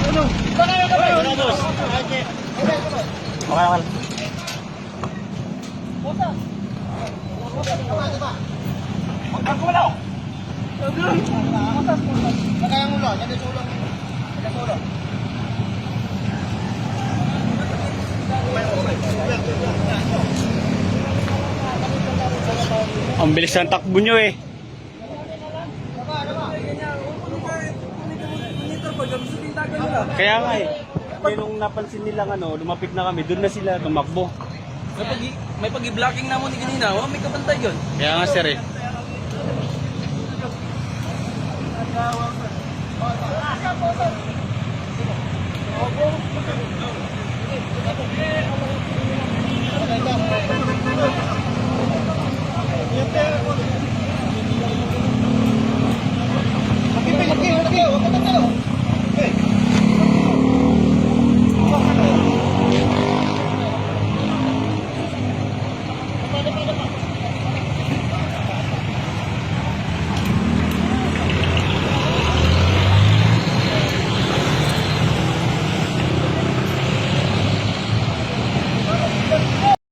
Okay. Ang bilis ng takbo nyo eh. Kaya nga eh. Kaya nung napansin nilang lumapit na kami, doon na sila tumakbo. May pag-i-blocking na mo ni kanina, may kabantay yun. Kaya nga sir eh. Opo.